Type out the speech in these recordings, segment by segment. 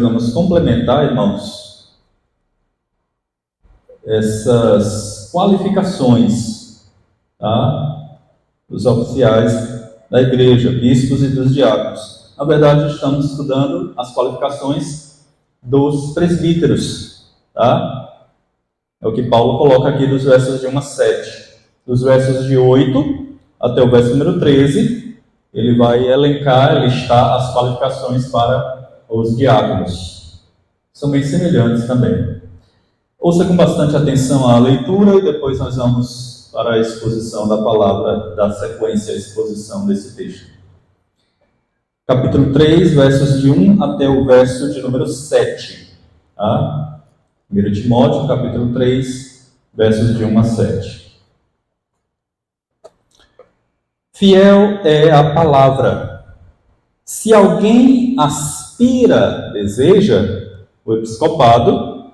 vamos complementar, irmãos, essas qualificações, tá, dos oficiais da igreja, bispos e dos diáconos. Na verdade, estamos estudando as qualificações dos presbíteros, tá? É o que Paulo coloca aqui dos versos de 1 a 7. Dos versos de 8 até o verso número 13, ele vai elencar, listar as qualificações para os diáconos. São bem semelhantes também. Ouça com bastante atenção a leitura e depois nós vamos para a exposição da palavra, da sequência, a exposição desse texto. Capítulo 3, versos de 1 até o verso de número 7. Tá? 1 Timóteo, capítulo 3, versos de 1 a 7. Fiel é a palavra. Se alguém aspira, deseja o episcopado,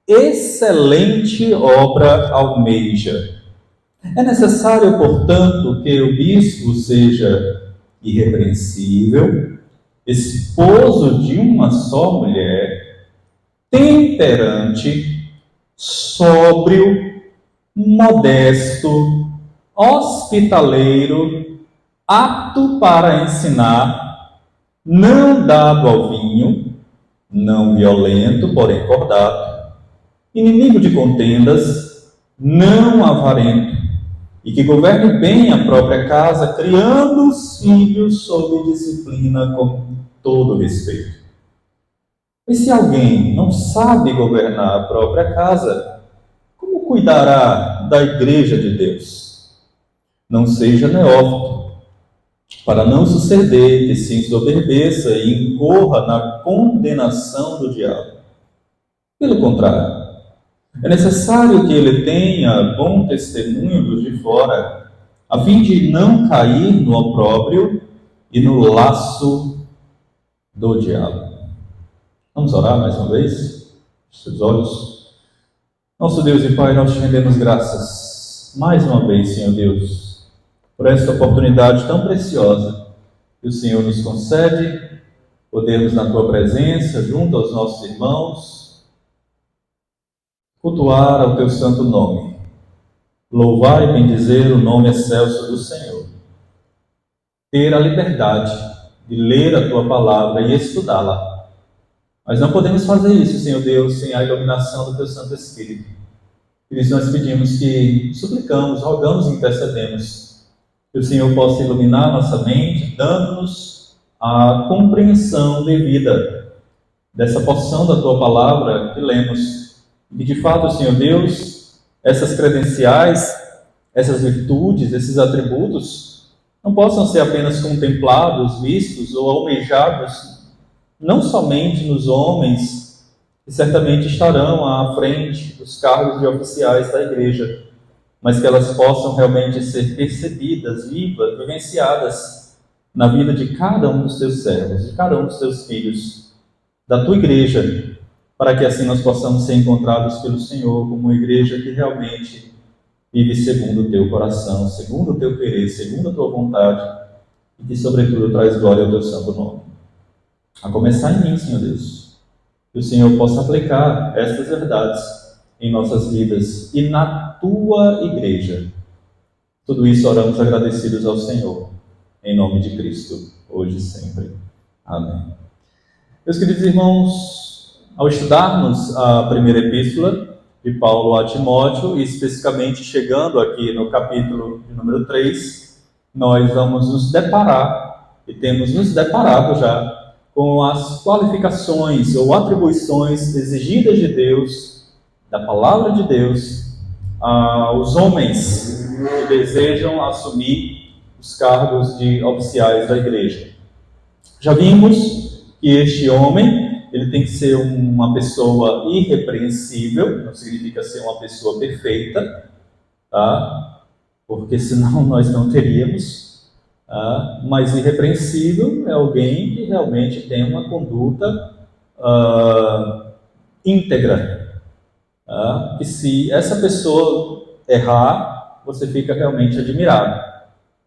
excelente obra almeja. É necessário, portanto, que o bispo seja irrepreensível, esposo de uma só mulher, temperante, sóbrio, modesto, hospitaleiro, apto para ensinar, não dado ao vinho, não violento, porém cordato, inimigo de contendas, não avarento, e que governe bem a própria casa, criando os filhos sob disciplina com todo respeito. E se alguém não sabe governar a própria casa, como cuidará da igreja de Deus? Não seja neófito, para não suceder que se ensoberbeça e incorra na condenação do diabo. Pelo contrário, é necessário que ele tenha bom testemunho dos de fora, a fim de não cair no opróbrio e no laço do diabo. Vamos orar mais uma vez? Seus olhos. Nosso Deus e Pai, nós te rendemos graças mais uma vez, Senhor Deus, por esta oportunidade tão preciosa que o Senhor nos concede, podermos na Tua presença, junto aos nossos irmãos, cultuar ao Teu santo nome, louvar e bendizer o nome excelso do Senhor, ter a liberdade de ler a Tua palavra e estudá-la. Mas não podemos fazer isso, Senhor Deus, sem a iluminação do Teu Santo Espírito. Por isso nós pedimos que, suplicamos, rogamos e intercedemos, que o Senhor possa iluminar nossa mente, dando-nos a compreensão devida dessa porção da Tua palavra que lemos. E que de fato, Senhor Deus, essas credenciais, essas virtudes, esses atributos, não possam ser apenas contemplados, vistos ou almejados, não somente nos homens que certamente estarão à frente dos cargos de oficiais da igreja, mas que elas possam realmente ser percebidas, vivas, vivenciadas na vida de cada um dos teus servos, de cada um dos teus filhos, da tua igreja, para que assim nós possamos ser encontrados pelo Senhor como uma igreja que realmente vive segundo o teu coração, segundo o teu querer, segundo a tua vontade, e que sobretudo traz glória ao teu santo nome. A começar em mim, Senhor Deus, que o Senhor possa aplicar estas verdades em nossas vidas e na tua igreja. Tudo isso oramos agradecidos ao Senhor, em nome de Cristo, hoje e sempre. Amém. Meus queridos irmãos, ao estudarmos a primeira epístola de Paulo a Timóteo, e especificamente chegando aqui no capítulo de número 3, nós vamos nos deparar, e temos nos deparado já, com as qualificações ou atribuições exigidas de Deus, da palavra de Deus, aos homens que desejam assumir os cargos de oficiais da igreja. Já vimos que este homem, ele tem que ser uma pessoa irrepreensível, não significa ser uma pessoa perfeita, tá? Porque senão nós não teríamos, tá? Mas irrepreensível é alguém que realmente tem uma conduta íntegra. Que se essa pessoa errar, você fica realmente admirado,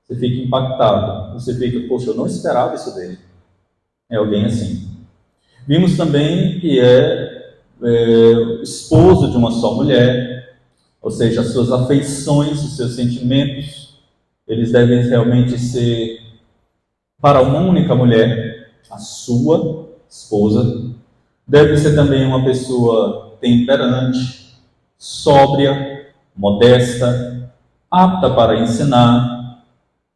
você fica impactado, você fica, poxa, eu não esperava isso dele. É alguém assim. Vimos também que esposo de uma só mulher, ou seja, as suas afeições, os seus sentimentos, eles devem realmente ser para uma única mulher, a sua esposa. Deve ser também uma pessoa temperante, sóbria, modesta, apta para ensinar,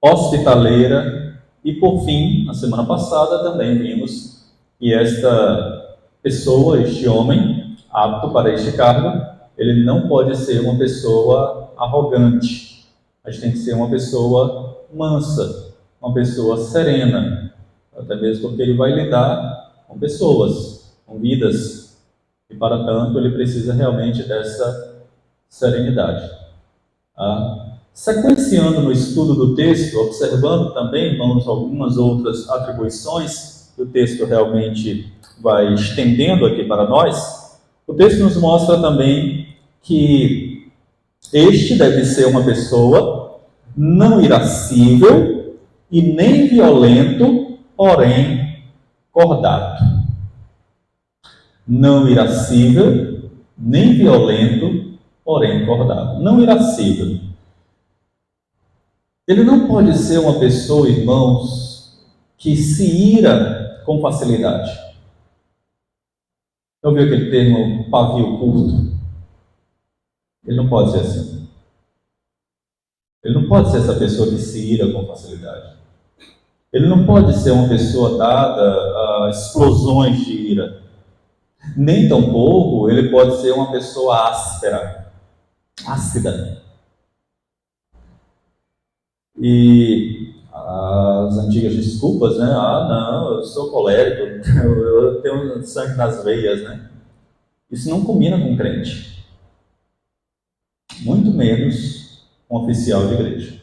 hospitaleira e, por fim, na semana passada também vimos que esta pessoa, este homem, apto para este cargo, ele não pode ser uma pessoa arrogante. A gente tem que ser uma pessoa mansa, uma pessoa serena, até mesmo porque ele vai lidar com pessoas, com vidas, e para tanto ele precisa realmente dessa serenidade. Sequenciando no estudo do texto, observando também, irmãos, algumas outras atribuições que o texto realmente vai estendendo aqui para nós, o texto nos mostra também que este deve ser uma pessoa não irascível e nem violento, porém cordato. Não irascível, nem violento, porém cordato. Não irascível. Ele não pode ser uma pessoa, irmãos, que se ira com facilidade. Já ouviu aquele termo pavio curto? Ele não pode ser assim. Ele não pode ser essa pessoa que se ira com facilidade. Ele não pode ser uma pessoa dada a explosões de ira. Nem tampouco ele pode ser uma pessoa áspera, ácida. E as antigas desculpas, né? Não, eu sou colérico, eu tenho sangue nas veias, né? Isso não combina com crente. Muito menos com oficial de igreja.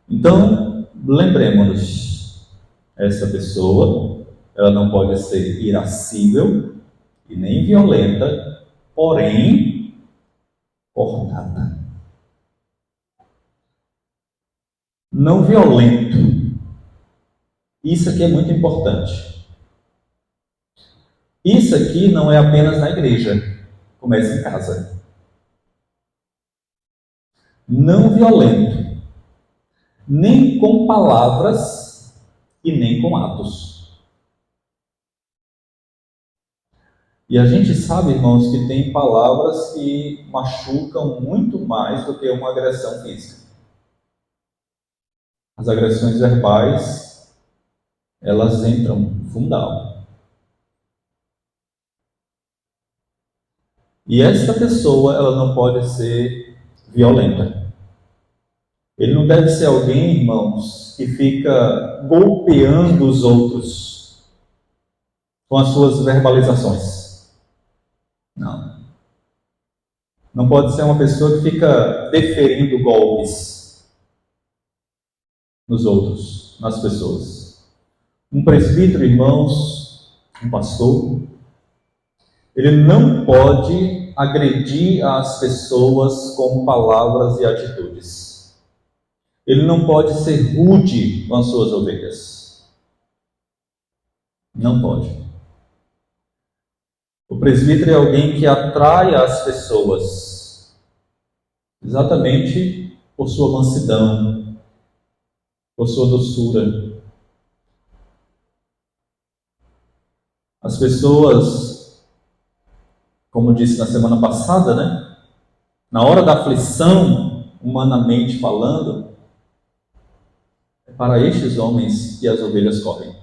Então, lembremos-nos, essa pessoa, ela não pode ser irascível e nem violenta, porém cortada. Não violento. Isso aqui é muito importante. Isso aqui não é apenas na igreja, começa em casa. Não violento, nem com palavras e nem com atos. E a gente sabe, irmãos, que tem palavras que machucam muito mais do que uma agressão física. As agressões verbais, elas entram no fundal. E essa pessoa, ela não pode ser violenta. Ele não deve ser alguém, irmãos, que fica golpeando os outros com as suas verbalizações. Não. Não pode ser uma pessoa que fica deferindo golpes nos outros, nas pessoas. Um presbítero, irmãos, um pastor, ele não pode agredir as pessoas com palavras e atitudes. Ele não pode ser rude com as suas ovelhas. Não pode. O presbítero é alguém que atrai as pessoas, exatamente por sua mansidão, por sua doçura. As pessoas, como disse na semana passada, né? Na hora da aflição, humanamente falando, é para estes homens que as ovelhas correm.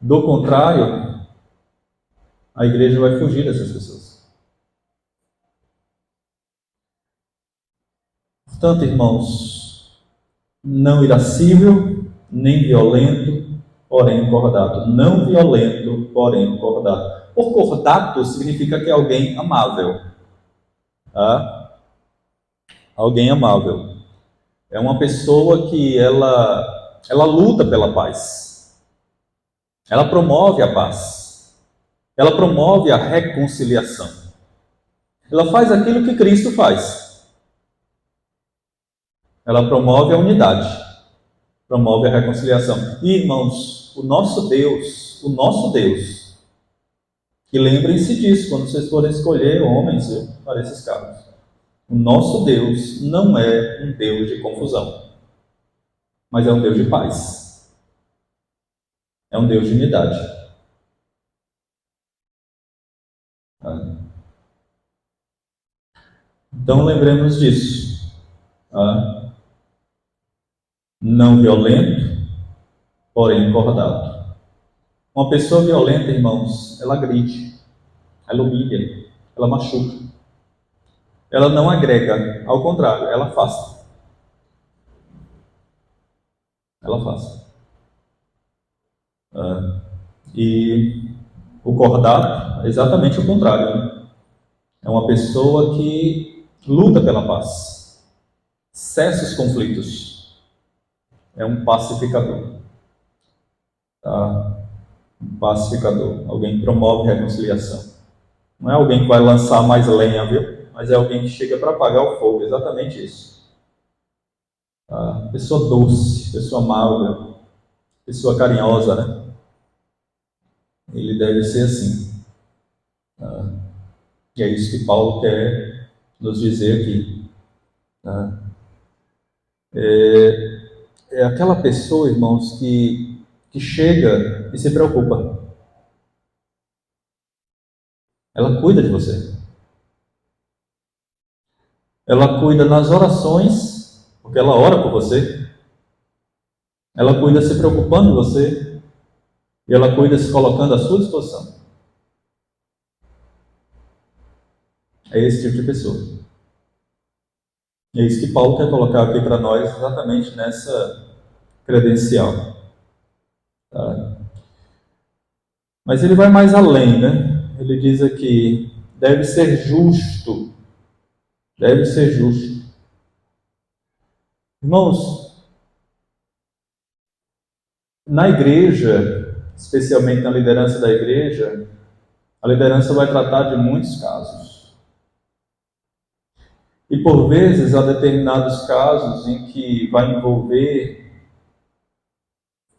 Do contrário, a igreja vai fugir dessas pessoas. Portanto, irmãos, não irascível, nem violento, porém cordato. Não violento, porém cordato. Por cordato significa que é alguém amável. Tá? Alguém amável. É uma pessoa que ela luta pela paz. Ela promove a paz. Ela promove a reconciliação. Ela faz aquilo que Cristo faz. Ela promove a unidade. promove a reconciliação. E, irmãos, o nosso Deus, e lembrem-se disso quando vocês forem escolher homens para esses cargos. O nosso Deus não é um Deus de confusão, mas é um Deus de paz. É um Deus de unidade. Então lembremos disso. Não violento, porém acordado. Uma pessoa violenta, irmãos, ela agride, ela humilha, ela machuca. Ela não agrega, ao contrário, ela afasta. Ela afasta. E o cordato é exatamente o contrário. Né? É uma pessoa que luta pela paz, cessa os conflitos, é um pacificador. Um pacificador, alguém que promove reconciliação. Não é alguém que vai lançar mais lenha, viu? Mas é alguém que chega para apagar o fogo, exatamente isso. Pessoa doce, pessoa amável, pessoa carinhosa, né? Ele deve ser assim. E é isso que Paulo quer nos dizer aqui. É aquela pessoa, irmãos, que chega e se preocupa. Ela cuida de você. Ela cuida nas orações, porque ela ora por você. Ela cuida se preocupando de você. E ela cuida se colocando à sua disposição. É esse tipo de pessoa. É isso que Paulo quer colocar aqui para nós, exatamente nessa credencial. Mas ele vai mais além, né? Ele diz aqui, deve ser justo. Deve ser justo. Irmãos, na igreja, especialmente na liderança da igreja, a liderança vai tratar de muitos casos. E por vezes há determinados casos em que vai envolver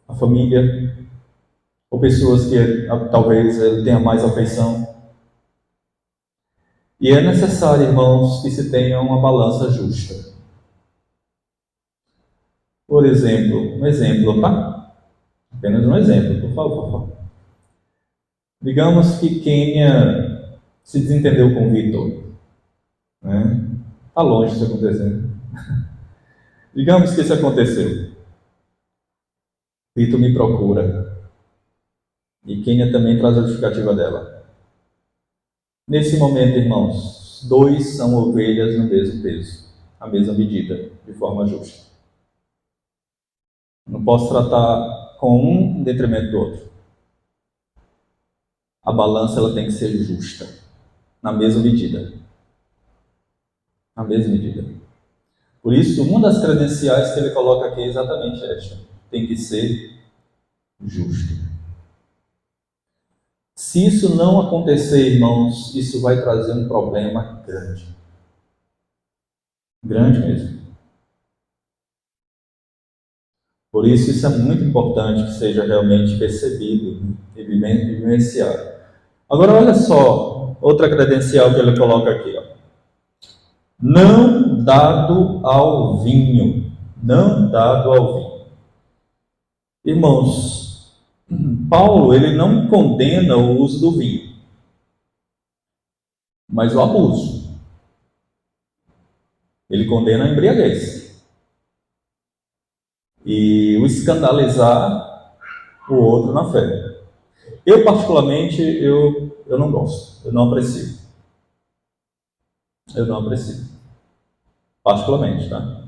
a família, ou pessoas que talvez ele tenha mais afeição. E é necessário, irmãos, que se tenha uma balança justa. Por exemplo, um exemplo, tá? Apenas um exemplo, por favor. Digamos que Kênia se desentendeu com Vitor. Né? Está longe isso acontecendo. Digamos que isso aconteceu. Vitor me procura. E Kênia também traz a justificativa dela. Nesse momento, irmãos, dois são ovelhas no mesmo peso, a mesma medida, de forma justa. Não posso tratar com um em detrimento do outro. A balança ela tem que ser justa, na mesma medida. Na mesma medida. Por isso, uma das credenciais que ele coloca aqui é exatamente esta. Tem que ser justo. Se isso não acontecer, irmãos, isso vai trazer um problema grande. Grande mesmo. Por isso é muito importante que seja realmente percebido e vivenciado. Agora, olha só, outra credencial que ele coloca aqui. Ó. Não dado ao vinho. Não dado ao vinho. Irmãos, Paulo ele não condena o uso do vinho, mas o abuso. Ele condena a embriaguez. E o escandalizar o outro na fé. Eu, particularmente, eu não gosto. Eu não aprecio. Eu não aprecio. Particularmente, tá?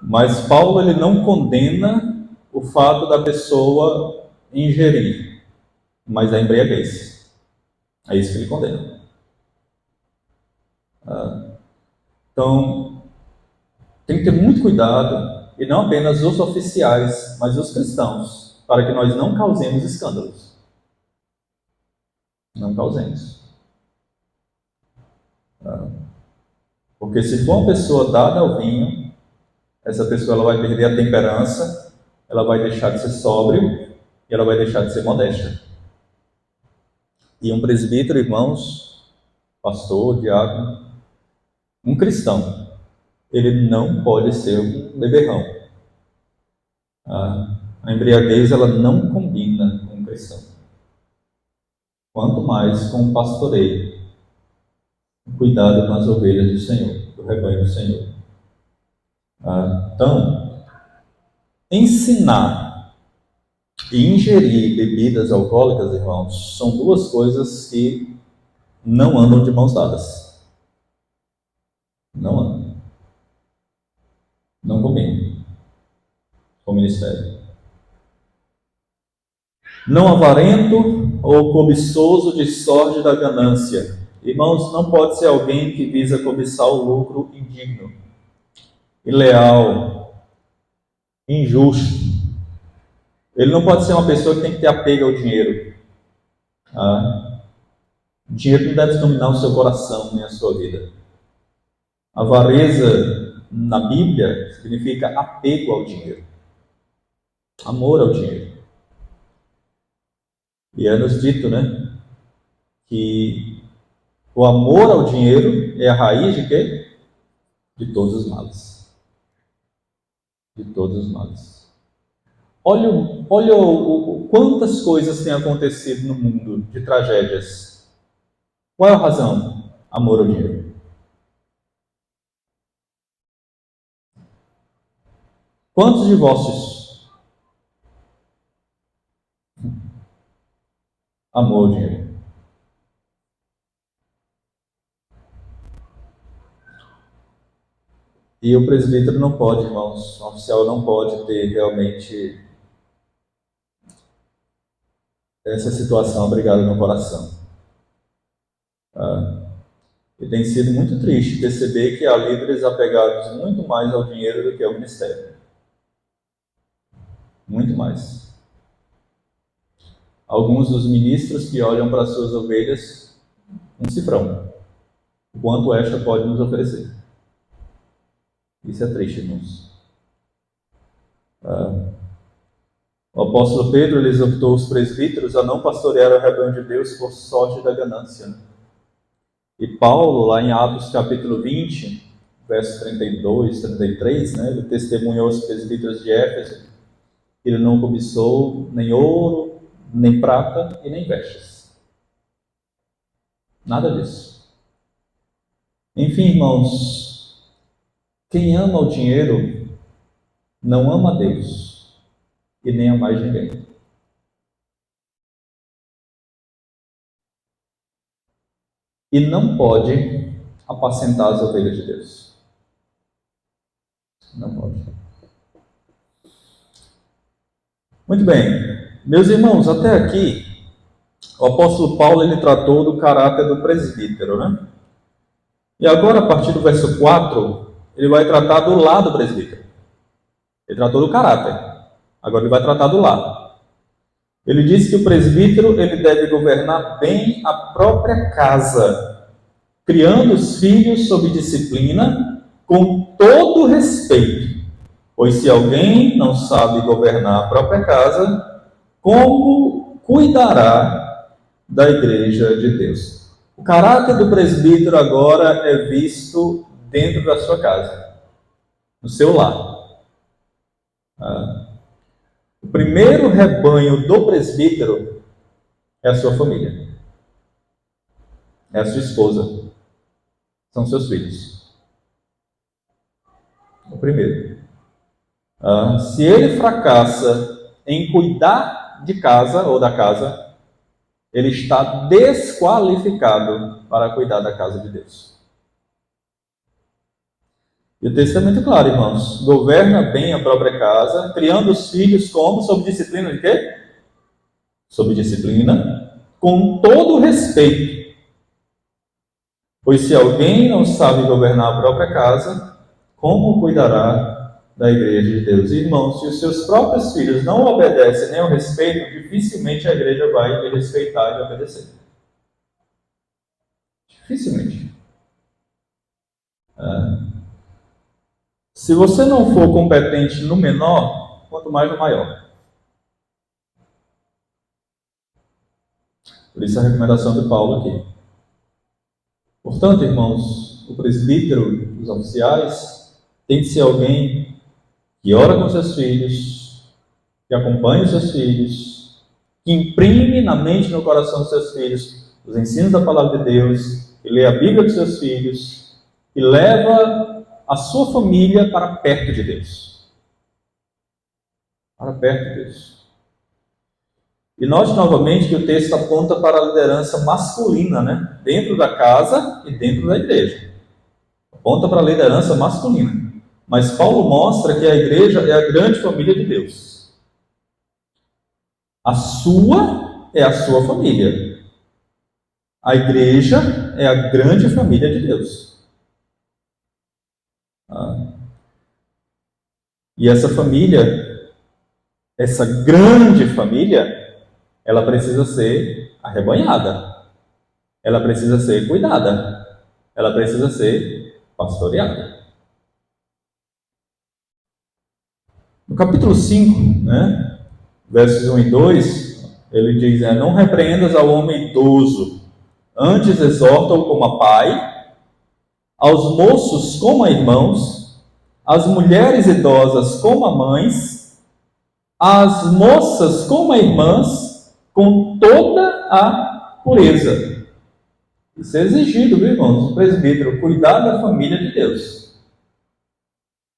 Mas Paulo ele não condena o fato da pessoa ingerir, mas a embriaguez. É isso que ele condena. Então, tem que ter muito cuidado, e não apenas os oficiais, mas os cristãos, para que nós não causemos escândalos. Não causemos. Porque se for uma pessoa dada ao vinho, essa pessoa ela vai perder a temperança, ela vai deixar de ser sóbrio e ela vai deixar de ser modesta. E um presbítero, irmãos, pastor, diácono, um cristão, ele não pode ser um beberrão. A embriaguez ela não combina com um cristão. Quanto mais com o pastoreio, cuidado com as ovelhas do Senhor, do rebanho do Senhor. Então, ensinar e ingerir bebidas alcoólicas, irmãos, são duas coisas que não andam de mãos dadas. Não andam. Não combinam com o ministério. Não avarento ou cobiçoso de sorte da ganância. Irmãos, não pode ser alguém que visa cobiçar o lucro indigno, ileal, injusto. Ele não pode ser uma pessoa que tem que ter apego ao dinheiro. O dinheiro não deve dominar o seu coração nem a sua vida. Avareza na Bíblia significa apego ao dinheiro, amor ao dinheiro. E é nos dito, né, que o amor ao dinheiro é a raiz de quê? De todos os males. De todos os males. Olha quantas coisas têm acontecido no mundo de tragédias. Qual é a razão? Amor ao dinheiro. Quantos divórcios? Amor ao dinheiro. E o presbítero não pode, irmãos, o oficial não pode ter realmente essa situação abrigada no coração. E tem sido muito triste perceber que há líderes apegados muito mais ao dinheiro do que ao ministério. Muito mais. Alguns dos ministros que olham para as suas ovelhas um cifrão. O quanto esta pode nos oferecer. Isso é triste, irmãos. O apóstolo Pedro ele exortou os presbíteros a não pastorear o rebanho de Deus por sorte da ganância. E Paulo, lá em Atos capítulo 20, verso 32, 33, né, ele testemunhou aos presbíteros de Éfeso que ele não cobiçou nem ouro, nem prata e nem vestes. Nada disso. Enfim, irmãos, quem ama o dinheiro não ama a Deus e nem a mais ninguém. E não pode apacentar as ovelhas de Deus. Não pode. Muito bem. Meus irmãos, até aqui, o apóstolo Paulo ele tratou do caráter do presbítero, né? E agora, a partir do verso 4, ele vai tratar do lado do presbítero. Ele tratou do caráter. Agora ele vai tratar do lado. Ele diz que o presbítero ele deve governar bem a própria casa, criando os filhos sob disciplina, com todo respeito. Pois se alguém não sabe governar a própria casa, como cuidará da igreja de Deus? O caráter do presbítero agora é visto dentro da sua casa, no seu lar. O primeiro rebanho do presbítero é a sua família, é a sua esposa, são seus filhos. O primeiro. Se ele fracassa em cuidar de casa ou da casa, ele está desqualificado para cuidar da casa de Deus. E o texto é muito claro, irmãos. Governa bem a própria casa, criando os filhos como? Sob disciplina de quê? Sob disciplina, com todo respeito. Pois se alguém não sabe governar a própria casa, como cuidará da igreja de Deus? Irmãos, se os seus próprios filhos não obedecem nem ao respeito, dificilmente a igreja vai lhe respeitar e obedecer. Dificilmente. Se você não for competente no menor, quanto mais no maior. Por isso a recomendação de Paulo aqui. Portanto, irmãos, o presbítero, os oficiais, tem que ser alguém que ora com seus filhos, que acompanha os seus filhos, que imprime na mente e no coração dos seus filhos os ensinos da palavra de Deus, que lê a Bíblia dos seus filhos, que leva a sua família para perto de Deus. Para perto de Deus. E note novamente que o texto aponta para a liderança masculina, né? Dentro da casa e dentro da igreja. Aponta para a liderança masculina. Mas Paulo mostra que a igreja é a grande família de Deus. A sua é a sua família. A igreja é a grande família de Deus. E essa família, essa grande família, ela precisa ser arrebanhada, ela precisa ser cuidada, ela precisa ser pastoreada. No capítulo 5, né, versos 1 e 2, ele diz, não repreendas ao homem idoso, antes exorta-o como a pai, aos moços como a irmãos, às mulheres idosas como a mães, às moças como a irmãs, com toda a pureza. Isso é exigido, viu, irmãos? O presbítero cuidar da família de Deus.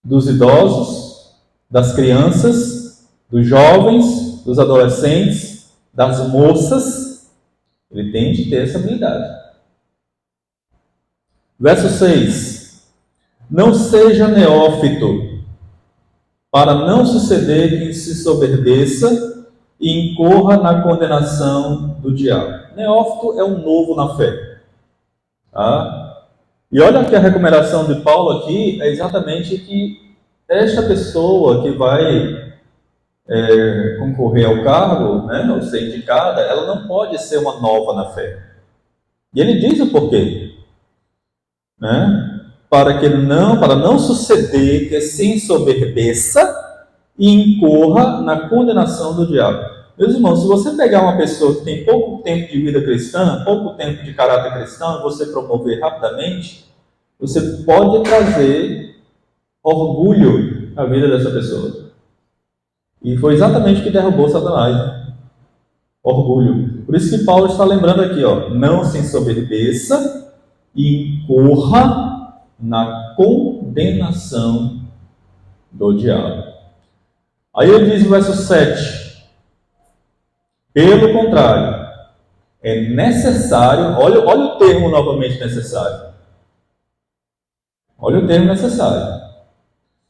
Dos idosos, das crianças, dos jovens, dos adolescentes, das moças. Ele tem de ter essa habilidade. Verso 6. Não seja neófito, para não suceder que se soberbeça e incorra na condenação do diabo. Neófito é um novo na fé. Tá? E olha que a recomendação de Paulo aqui é exatamente que esta pessoa que vai concorrer ao cargo, né, ou ser indicada, ela não pode ser uma nova na fé. E ele diz o porquê. Né? Para não suceder que se ensoberbeça e incorra na condenação do diabo. Meus irmãos, se você pegar uma pessoa que tem pouco tempo de vida cristã, pouco tempo de caráter cristão, você promover rapidamente, você pode trazer orgulho à vida dessa pessoa. E foi exatamente o que derrubou Satanás, né? Orgulho. Por isso que Paulo está lembrando aqui, não se ensoberbeça e incorra na condenação do diabo. Aí ele diz no verso 7, pelo contrário, é necessário, olha o termo novamente necessário. Olha o termo necessário.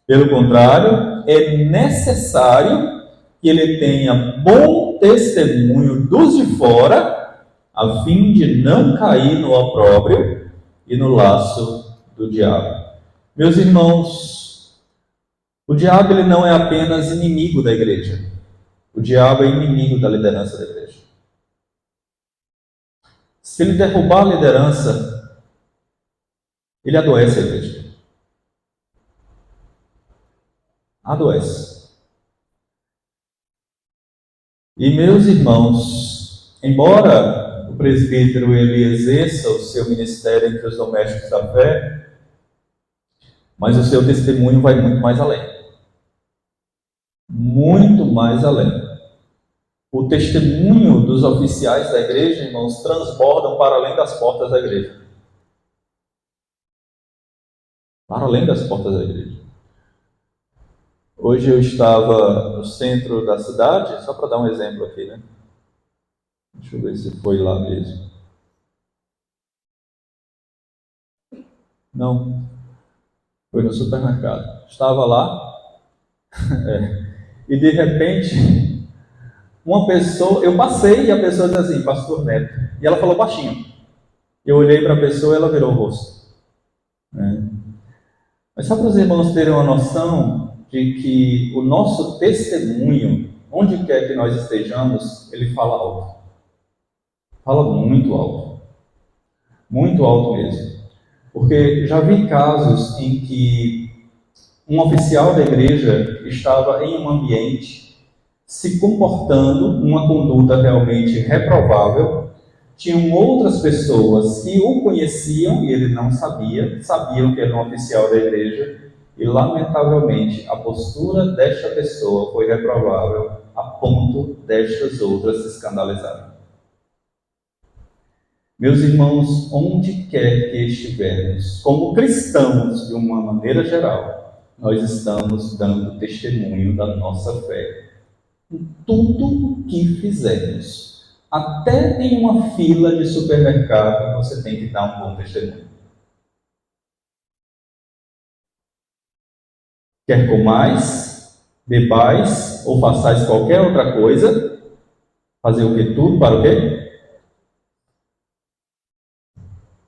Pelo contrário, é necessário que ele tenha bom testemunho dos de fora, a fim de não cair no opróbrio e no laço do diabo. Meus irmãos, o diabo ele não é apenas inimigo da igreja. O diabo é inimigo da liderança da igreja. Se ele derrubar a liderança, ele adoece a igreja. Adoece. E meus irmãos, embora o presbítero ele exerça o seu ministério entre os domésticos da fé, mas o seu testemunho vai muito mais além. Muito mais além. O testemunho dos oficiais da igreja, irmãos, transbordam para além das portas da igreja. Para além das portas da igreja. Hoje eu estava no centro da cidade, só para dar um exemplo aqui, né? Deixa eu ver se foi lá mesmo. Não, foi no supermercado. Estava lá, e de repente, uma pessoa, eu passei e a pessoa disse assim, Pastor Neto, e ela falou baixinho. Eu olhei para a pessoa e ela virou o rosto. Mas só para os irmãos terem uma noção de que o nosso testemunho, onde quer que nós estejamos, ele fala alto. Fala muito alto. Muito alto mesmo. Porque já vi casos em que um oficial da igreja estava em um ambiente se comportando uma conduta realmente reprovável. Tinham outras pessoas que o conheciam e ele não sabia, sabiam que era um oficial da igreja, e lamentavelmente a postura desta pessoa foi reprovável a ponto destas outras se escandalizarem. Meus irmãos, onde quer que estivermos, como cristãos de uma maneira geral, nós estamos dando testemunho da nossa fé. Em tudo o que fizermos, até em uma fila de supermercado, você tem que dar um bom testemunho. Quer comais, bebais ou façais qualquer outra coisa, fazer o que? Tudo para o quê?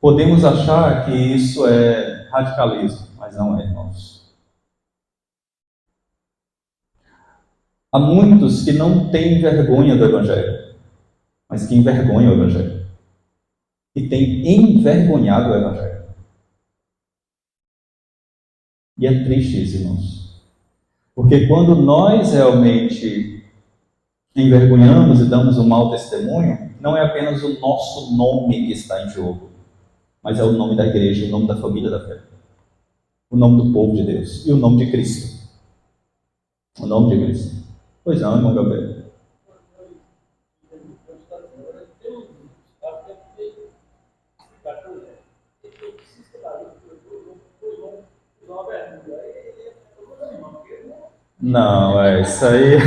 Podemos achar que isso é radicalismo, mas não é, irmãos. Há muitos que não têm vergonha do Evangelho, mas que envergonham o Evangelho. E têm envergonhado o Evangelho. E é triste isso, irmãos. Porque quando nós realmente envergonhamos e damos um mau testemunho, não é apenas o nosso nome que está em jogo, mas é o nome da igreja, o nome da família da fé, o nome do povo de Deus e o nome de Cristo. O nome de Cristo. Pois não, irmão Gabriel. Não, isso aí.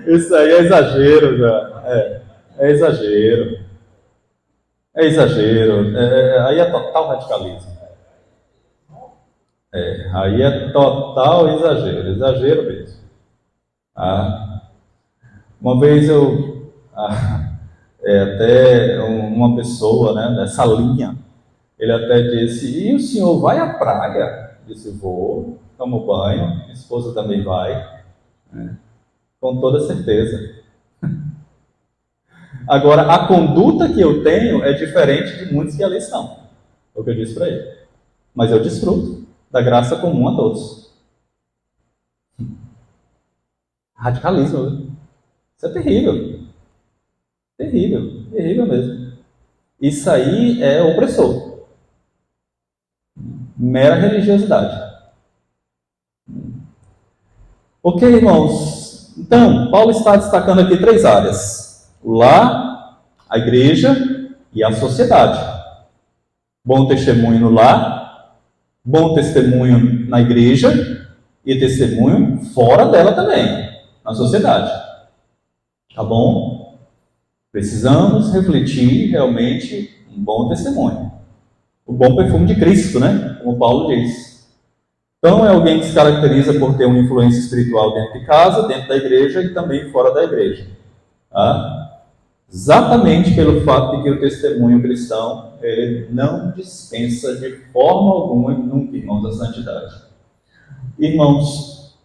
Isso aí é exagero, já. É exagero. É exagero. Aí é total radicalismo. Aí é total exagero. Exagero mesmo. Uma vez até uma pessoa, né, dessa linha, ele até disse: e o senhor vai à praia? Eu disse: vou, tomo banho, minha esposa também vai, né? Com toda certeza. Agora, a conduta que eu tenho é diferente de muitos que ali estão. É o que eu disse para ele. Mas eu desfruto da graça comum a todos. Radicalismo, viu? Isso é terrível. Terrível, terrível mesmo. Isso aí é opressor. Mera religiosidade. Ok, irmãos? Então, Paulo está destacando aqui 3 áreas: o lar, a igreja e a sociedade. Bom testemunho no lar, bom testemunho na igreja e testemunho fora dela também, na sociedade. Tá bom? Precisamos refletir realmente um bom testemunho. O bom perfume de Cristo, né? Como Paulo diz. Então, é alguém que se caracteriza por ter uma influência espiritual dentro de casa, dentro da igreja e também fora da igreja. Tá? Exatamente pelo fato de que o testemunho cristão, ele não dispensa de forma alguma e nunca, irmãos, a santidade. Irmãos,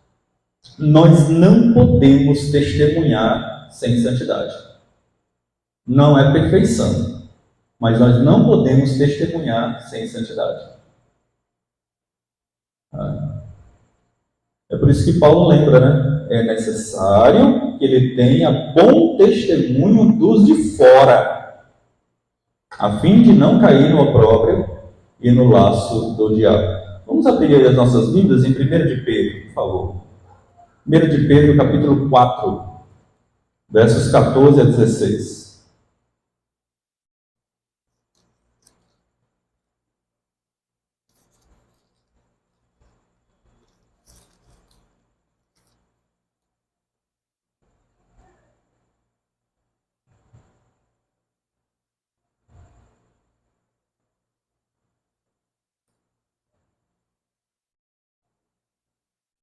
nós não podemos testemunhar sem santidade. Não é perfeição, mas nós não podemos testemunhar sem santidade. É por isso que Paulo lembra, né? É necessário que ele tenha bom testemunho dos de fora, a fim de não cair no opróbrio e no laço do diabo. Vamos abrir as nossas Bíblias em 1 de Pedro, por favor. 1 de Pedro, capítulo 4, versos 14 a 16.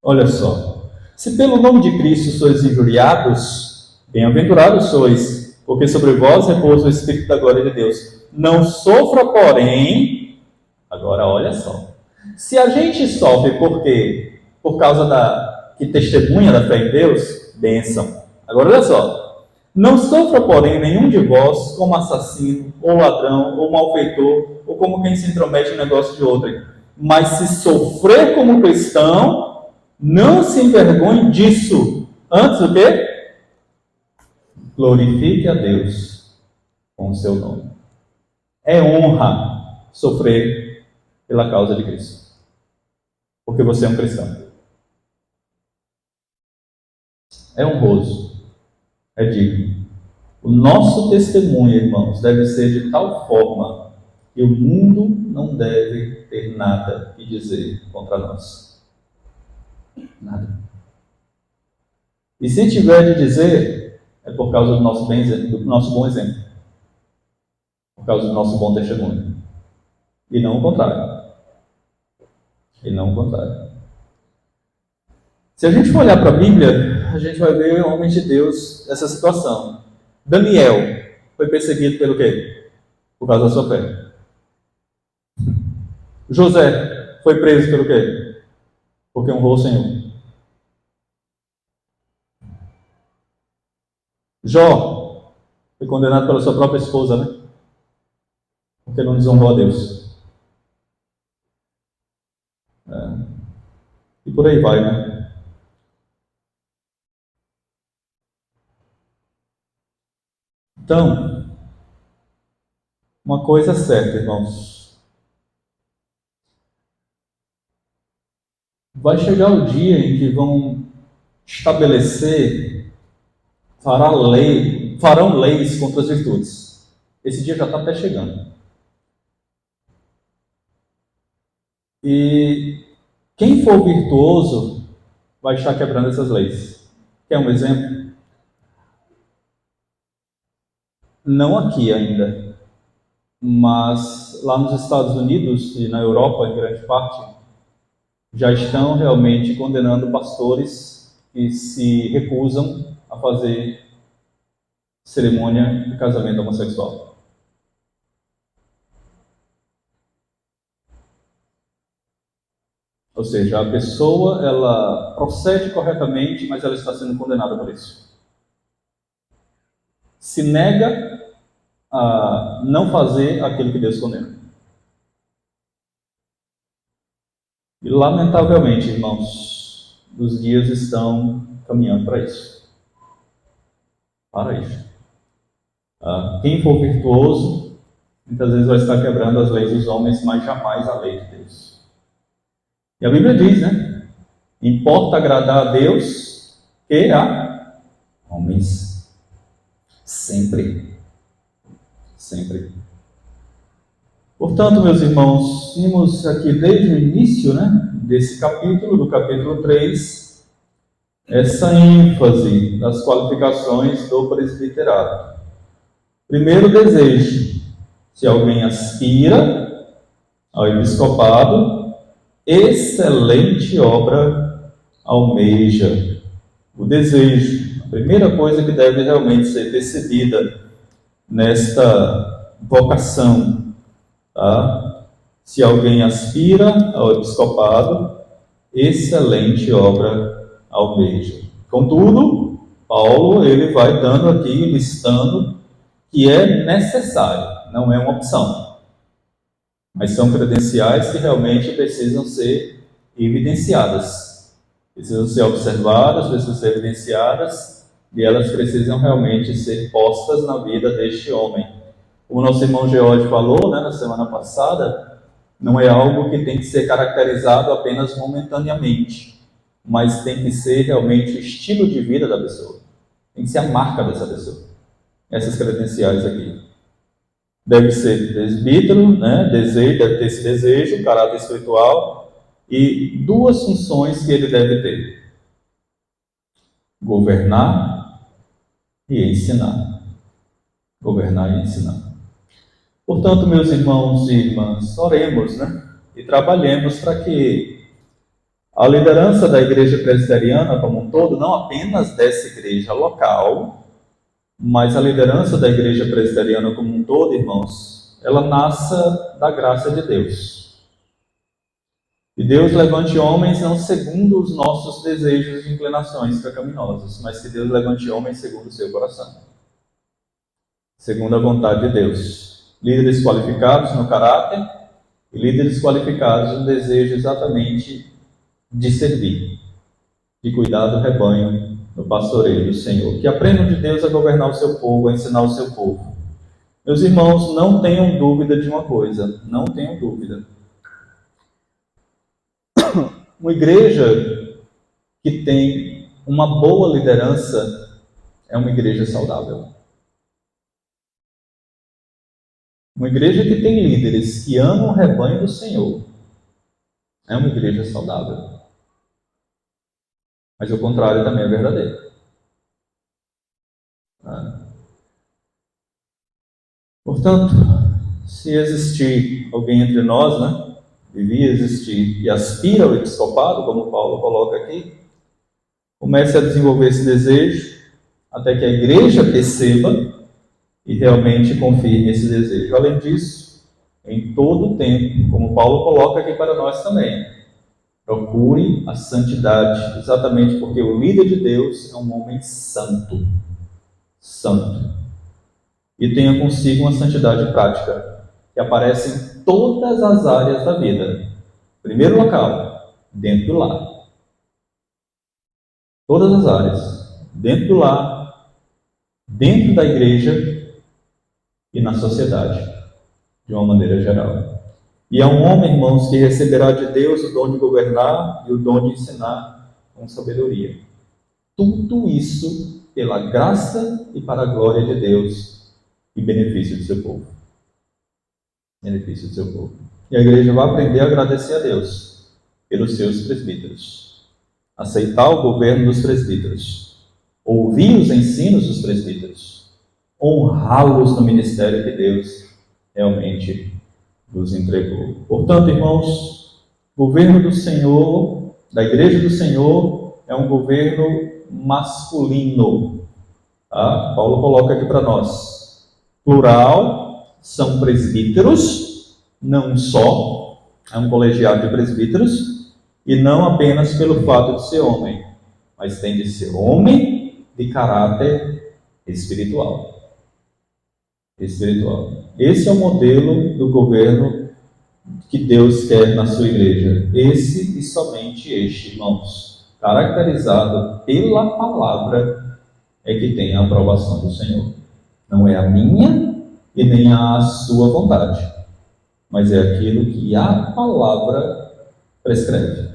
Olha só. Se pelo nome de Cristo sois injuriados, bem-aventurados sois, porque sobre vós repousa o Espírito da glória de Deus. Não sofra, porém, agora olha só, se a gente sofre por causa que testemunha da fé em Deus, bênção. Agora olha só, não sofra, porém, nenhum de vós como assassino, ou ladrão, ou malfeitor, ou como quem se intromete no negócio de outrem. Mas se sofrer como cristão, não se envergonhe disso. Antes o quê? Glorifique a Deus com o seu nome. É honra sofrer pela causa de Cristo, porque você é um cristão. É honroso, é digno. O nosso testemunho, irmãos, deve ser de tal forma que o mundo não deve ter nada que dizer contra nós. Nada. E se tiver de dizer, é por causa do nosso bom exemplo. Por causa do nosso bom testemunho. E não o contrário. E não o contrário. Se a gente for olhar para a Bíblia, a gente vai ver homens de Deus nessa situação. Daniel foi perseguido pelo quê? Por causa da sua fé. José foi preso pelo quê? Porque honrou o Senhor. Jó foi condenado pela sua própria esposa, né? Porque não desonrou a Deus. E por aí vai, né? Então, uma coisa é certa, irmãos. Vai chegar o dia em que vão estabelecer, farão leis contra as virtudes. Esse dia já está até chegando. E quem for virtuoso vai estar quebrando essas leis. Quer um exemplo? Não aqui ainda, mas lá nos Estados Unidos e na Europa, em grande parte, já estão realmente condenando pastores que se recusam a fazer cerimônia de casamento homossexual. Ou seja, a pessoa, ela procede corretamente, mas ela está sendo condenada por isso. Se nega a não fazer aquilo que Deus condena. E lamentavelmente, irmãos, os dias estão caminhando para isso. Para isso. Quem for virtuoso, muitas vezes vai estar quebrando as leis dos homens, mas jamais a lei de Deus. E a Bíblia diz, né? Importa agradar a Deus que a homens. Sempre. Sempre. Portanto, meus irmãos, vimos aqui desde o início, né, desse capítulo, do capítulo 3, essa ênfase das qualificações do presbiterato. Primeiro desejo, se alguém aspira ao episcopado, excelente obra almeja. O desejo, a primeira coisa que deve realmente ser percebida nesta vocação. Tá? Se alguém aspira ao episcopado, excelente obra almeja. Contudo, Paulo ele vai dando aqui, listando que é necessário, não é uma opção. Mas são credenciais que realmente precisam ser evidenciadas. Precisam ser observadas, precisam ser evidenciadas, e elas precisam realmente ser postas na vida deste homem. Como o nosso irmão George falou, né, na semana passada, não é algo que tem que ser caracterizado apenas momentaneamente, mas tem que ser realmente o estilo de vida da pessoa. Tem que ser a marca dessa pessoa. Essas credenciais aqui. Deve ser presbítero, né, deve ter esse desejo, caráter espiritual, e duas funções que ele deve ter: governar e ensinar. Governar e ensinar. Portanto, meus irmãos e irmãs, oremos, né? E trabalhemos para que a liderança da igreja presbiteriana como um todo, não apenas dessa igreja local, mas a liderança da igreja presbiteriana como um todo, irmãos, ela nasça da graça de Deus. E Deus levante homens não segundo os nossos desejos e inclinações pecaminosas, mas que Deus levante homens segundo o seu coração, segundo a vontade de Deus. Líderes qualificados no caráter E líderes qualificados no desejo exatamente de servir, de cuidar do rebanho, do pastoreio do Senhor. Que aprendam de Deus a governar o seu povo, a ensinar o seu povo. Meus irmãos, não tenham dúvida de uma coisa, não tenham dúvida. Uma igreja que tem uma boa liderança é uma igreja saudável. Uma igreja que tem líderes que amam o rebanho do Senhor é uma igreja saudável. Mas o contrário também é verdadeiro. Portanto, se existir alguém entre nós, devia existir, e aspira ao episcopado, como Paulo coloca aqui, comece a desenvolver esse desejo, até que a igreja perceba e realmente confirme esse desejo. Além disso, em todo o tempo, como Paulo coloca aqui para nós também, procure a santidade, exatamente porque o líder de Deus é um homem santo. Santo. E tenha consigo uma santidade prática, que aparece em todas as áreas da vida. Primeiro local, dentro do lar. Todas as áreas. Dentro do lar, dentro da igreja e na sociedade, de uma maneira geral. E é um homem, irmãos, que receberá de Deus o dom de governar e o dom de ensinar com sabedoria. Tudo isso pela graça e para a glória de Deus e benefício do seu povo. Benefício do seu povo. E a igreja vai aprender a agradecer a Deus pelos seus presbíteros. Aceitar o governo dos presbíteros. Ouvir os ensinos dos presbíteros. Honrá-los no ministério que Deus realmente nos entregou. Portanto, irmãos, o governo do Senhor, da igreja do Senhor, é um governo masculino. Tá? Paulo coloca aqui para nós. Plural, são presbíteros, não só, é um colegiado de presbíteros, e não apenas pelo fato de ser homem, mas tem de ser homem de caráter espiritual. Espiritual. Esse é o modelo do governo que Deus quer na sua igreja. Esse e somente este, irmãos, caracterizado pela palavra, é que tem a aprovação do Senhor. Não é a minha e nem a sua vontade, mas é aquilo que a palavra prescreve,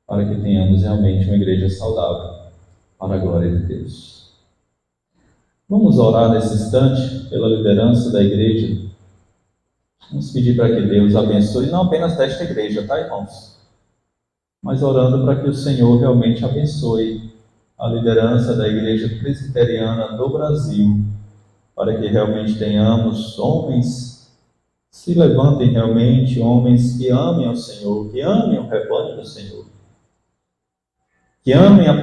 para que tenhamos realmente uma igreja saudável, para a glória de Deus. Vamos orar nesse instante pela liderança da igreja. Vamos pedir para que Deus abençoe, não apenas desta igreja, tá, irmãos? Mas orando para que o Senhor realmente abençoe a liderança da igreja presbiteriana do Brasil, para que realmente tenhamos homens, se levantem realmente, homens que amem ao Senhor, que amem o rebanho do Senhor, que amem a